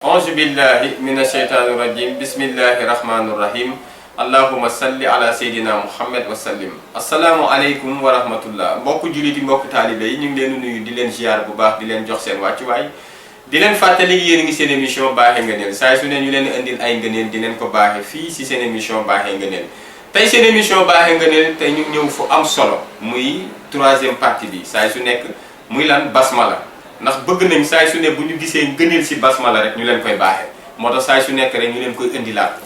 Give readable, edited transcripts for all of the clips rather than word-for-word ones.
auzu billahi mina sheytaani rajim bismillahi rahmaani rahim allahuma salli ala seydina muhammad wa sallim. asalaamualeykum wa rahmatullah. mbokk jullit yi mbokk taalibe yi ñu ngi leen nuyu di leen ziar bu baax di leen jox seen wàccuwaay di leen fàttali yéen ngi seen émission baaxee ngëneel saa su ne ñu leen indil ay ngëneel di leen ko baaxee fii si seen émission baaxee ngëneel. tey seen émission baaxee ngëneel tey ñu ñëw fu am solo muy troisième partie bi saa su nekk muy lan basmala. ndax bëgg nañ saay su ne bu ñu gisee ngëneel si basmala rek ñu leen koy baaxee moo tax saay su nekk rek ñu leen koy indilaat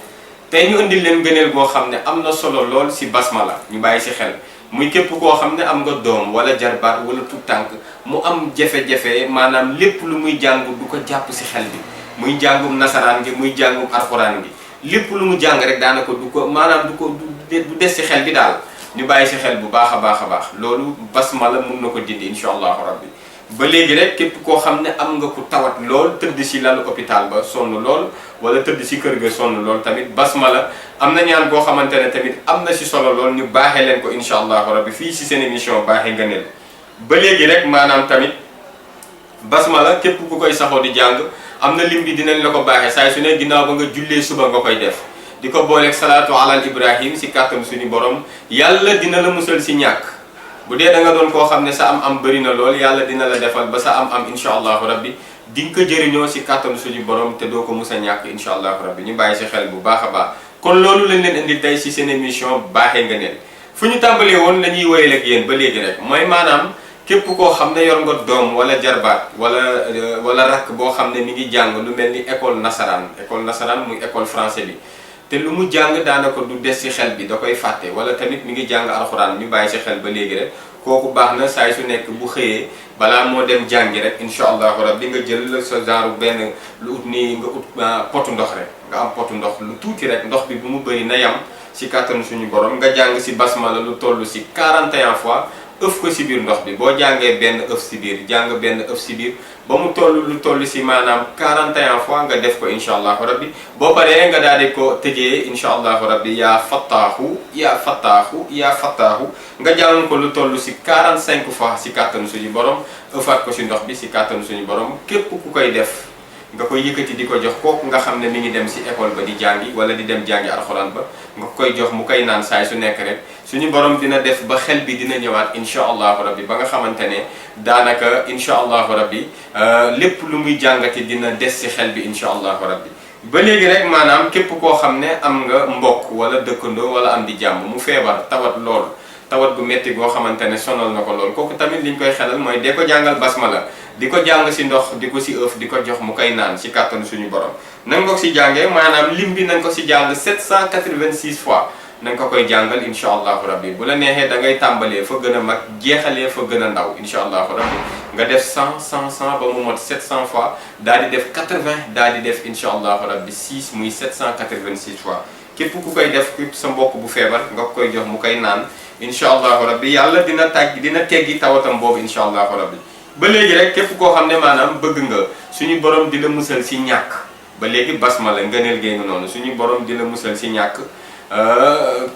tey ñu indil leen ngëneel goo xam ne am na solo lool si basmala ñu bàyyi si xel muy képp koo xam ne am nga doom wala jarbaat wala tout tànk mu am jafe-jafe maanaam lépp lu muy jàng du ko jàpp si xel bi muy jàngum nasaraan gi muy jàngum alxuraan gi lépp lu mu jàng rek daanaka du ko maanaam du des si xel bi daal ñu bàyyi si xel bu baax a baax a baax loolu basmala mun na ko dindi incha allahu rabbi ba léegi rek képp koo xam ne am nga ku tawat lool tëdd si lalu hôpital ba sonn lool wala tëdd si kër ga sonn lool tamit basmala am na ñaan boo xamante ne tamit am na si solo lool ñu baaxee leen ko incha allahu rabbi fii si seen émission baaxee ngëneel ba léegi rek maanaam tamit basmala képp ku koy saxoo di jàng am na lim bi dinañ la ko baaxee saa su ne ginnaaw ba nga jullee suba nga koy def di ko booleeg salaatu alal ibrahim si kàttan suñu borom yàlla dina la musal si ñàkk. bu dee da nga doon koo xam ne sa am bëri na lool yàlla dina la defal ba sa am incha allahu rabbi di nga ko jëriñoo si kàttanu suñu borom te doo ko mus a ñàkk incha allahu rabbi ñu bàyyi si xel bu baax a baax. kon loolu lañ leen indi tey si seen émission baaxee ngëneel fu ñu tàmbalee woon la ñuy wéyal ak yéen ba léegi rek mooy maanaam képp koo xam ne yor nga doom wala jarbaat wala rakk boo xam ne mi ngi jàng lu mel ni école nasaraan muy école français bi. te lu mu jàng daanaka du des ci xel bi da koy fàtte wala tamit mi ngi jàng alxuraan ñu bàyyi ci xel ba léegi rek kooku baax na saay su nekk bu xëyee balaa moo dem jàngi rek incha allahu rabbi nga jël sa genre benn lu ut nii nga ut potu ndox rek nga am potu ndox lu tuuti rek ndox bi bu mu bëri na yam ci kàttanu suñu borom nga jàng ci basmala lu toll ci 41 fois ëf ko ci biir ndox bi boo jàngee benn ëf ci biir jàng benn ëf ci biir ba mu toll lu toll ci maanaam 41 fois nga def ko incha allahu rabbi boo paree nga daal di ko tëjee incha allahu rabbi yaa fattaahu yaa fattaahu yaa fattaahu nga jàng ko lu toll ci 45 fois ci kàttanu suñu borom ëffaat ko ci ndox bi ci kàttanu suñu borom képp ku koy def nga koy yëkkati di ko jox kooku nga xam ne mi ngi dem ci école ba di jàngi wala di dem jàngi alxuraan ba nga koy jox mu koy naan saay su nekk rek suñu borom dina def ba xel bi dina ñëwaat incha allahu rabbi ba nga xamante ne daanaka incha allahu rabbi lépp lu muy jàngati dina des ci xel bi incha allahu rabbi ba léegi rek maanaam képp koo xam ne am nga mbokk wala dëkkandoo wala am di jàmm mu feebar tawat lool tawat gu metti goo xamante ne sonal na ko lool kooku tamit liñ koy xelal mooy dee ko jàngal basmala di ko jàng ci ndox di ko ci ëf di ko jox mu koy naan ci kàttanu suñu borom nan nga ko ci jàngee maanaam lim bi nañ ko ci jàng 786 fois nañ ko koy jàngal incha allahu rabbi bu la neexee da ngay tàmbalee fa gën a mag jeexalee fa gën a ndaw incha allahu rabbi nga def 100 ba mu mot 700 fois daal di def 80 daal di def incha allahu rabbi 6 muy 786 fois képp ku koy def képp sa mbokk bu feebar nga koy jox mu koy naan incha allahu rabbi yàlla dina teggi tawatam boobu incha allahu rabbi ba léegi rek képp koo xam ne maanaam bëgg nga suñu borom di la musal ci ñàkk ba léegi basmala ngëneel gee nga noonu suñu borom di la musal ci ñàkk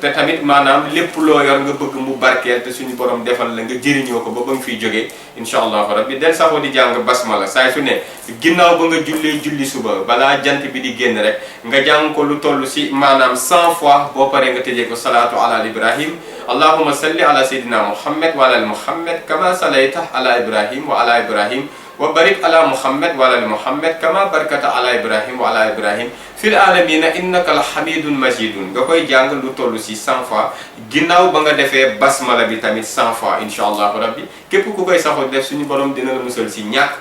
te tamit maanaam lépp loo yor nga bëgg mu barkeel te suñu borom defal la nga jëriñoo ko ba nga fiy jógee incha allahu rabbi del saxoo di jàng basmala saay su ne ginnaaw ba nga julli suba balaa jant bi di génn rek nga jàng ko lu toll ci maanaam 100 fois boo paree nga tëjee ko salaatu ala ibrahim allahumma salli ala sayyidina muhammad wa ala muhammad kama sallayta ala ibrahim wa ala ibrahim wa barik ala muhammad wa ala muhammad kama barakata ala ibrahim wa ala ibrahim fil alamina innaka alhamidun majidun nga koy jàng lu toll ci 100 fois ginnaaw ba nga defee basmala bi tamit 100 fois incha allahu rabbi képp ku koy saxoo def suñu borom dina la musal ci ñàkk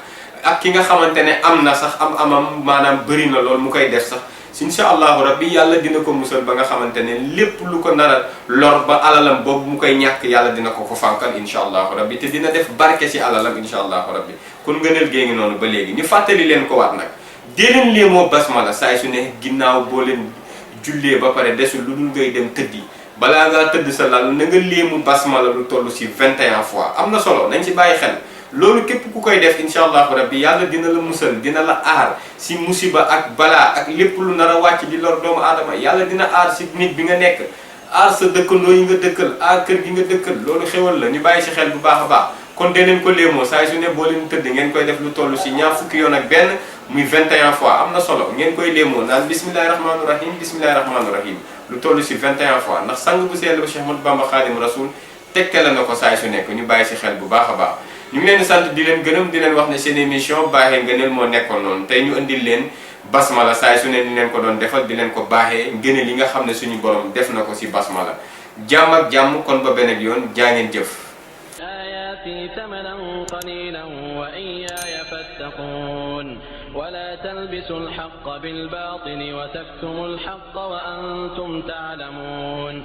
ak ki nga xamante ne am na sax amam maanaam bëri na lool mu koy def sax incha allahu rabbi yàlla dina ko musal ba nga xamante ne lépp lu ko nar a lor ba alalam boobu mu koy ñàkk yàlla dina ko fànkal incha allahu rabbi te dina def barke ci alalam incha allahu rabbi kon ngëneel gée ngi noonu ba léegi ñu fàttali leen ko waat nag dee leen léemoo basmala saay su ne ginnaaw boo leen jullee ba pare desul lu dul ngay dem tëddi balaa ngaa tëdd sa lal na nga léemu basmala lu toll ci 21 fois am na solo nañ ci bàyyi xel loolu képp ku koy def incha allahu rabbi yàlla dina la musal dina la aar ci musiba ak balaa ak lépp lu nar a wàcc di lor doomu aadama yàlla dina aar ci nit bi nga nekk aar sa dëkkandoo yi nga dëkkal aar kër gi nga dëkkal loolu xewal la ñu bàyyi ci xel bu baax a baax kon dee leen ko léemoo saa su ne boo leen tëdd ngeen koy def lu toll ci ñaar fukki yoon ak benn muy 21 fois am na solo ngeen koy léemoo naan bismillahi rahmaani rahim bismillahi rahmaani rahim lu toll si 21 fois ndax sang bu sell ba Cheikh Ahmadou Bamba Xaadimu Rasuul tekkale na ko saay su nekk ñu bàyyi si xel bu baax a baax. ñu ngi leen di sant di leen gërëm di leen wax ne seen émission baaxee ngëneel moo nekkoon noonu tey ñu indil leen basmala saay su ne ni leen ko doon defal di leen ko baaxee ngëneel yi nga xam ne suñu borom def na ko si basmala jàmm ak jàmm kon ba beneen yoon jaa ngeen jëf. آياتي ثمنا قليلا وإياي فاتقون ولا تلبسوا الحق بالباطل وتكتموا الحق وأنتم تعلمون